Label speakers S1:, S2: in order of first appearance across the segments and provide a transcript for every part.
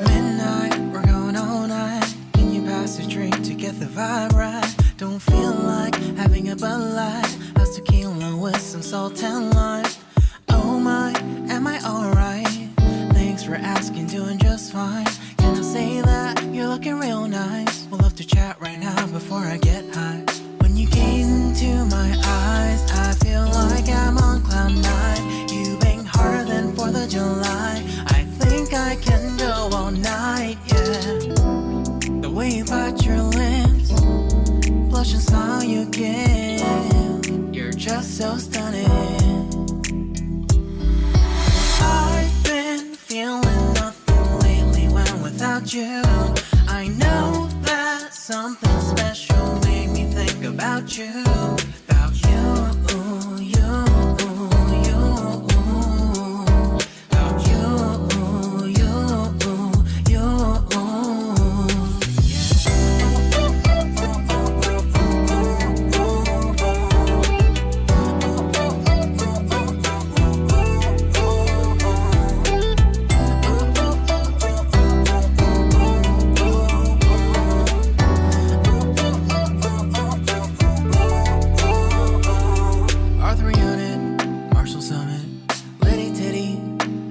S1: midnight, we're going all night. Can you pass a drink to get the vibe right? Don't feel like having a Bud Light. How's tequila with some salt and lime? Oh my, am I alright? Thanks for asking, doing just fine. Can I say that you're looking real nice? We'll love to chat right now before I get high. When you gaze into my eyes, I feel like I'm on cloud nine. You bang harder than 4th of July. I think I can go all night, yeah. The way you bite your lips, blush and smile you give, you're just so stunning. I've been feeling nothing lately when without you. I know that something special made me think about you. About you, you, you. About you, you, Arthur Unit, Marshall Summit, Liddy Titty,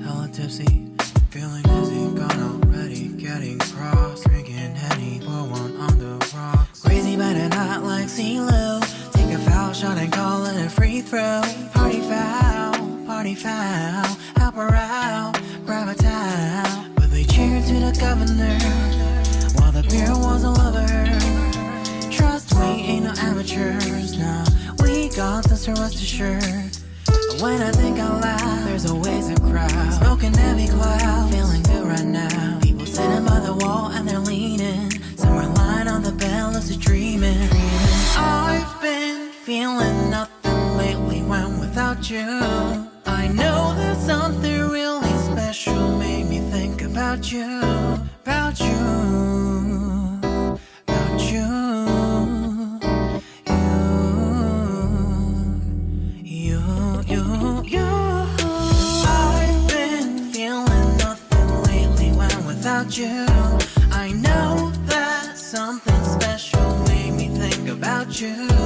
S1: hella tipsy, feeling dizzy, gone already, getting cross, drinking Henny, pour one on the rocks. Crazy but not like CeeLo, take a foul shot and call it a free throw. Party foul, help her out, grab a towel. But they cheered to the governor, while the beer was all over her. Trust we ain't no amateurs, nah, we got this, so rest assured. But when I think out loud, there's always a crowd, smoking heavy cloud, feeling good right now. People sitting by the wall and they're leaning, somewhere lying on the bed, lucid dreaming. I've been feeling nothing lately when without you. I know that something really special made me think about you, about you, about you, you. I've been feeling nothing lately when without you. I know that something special made me think about you.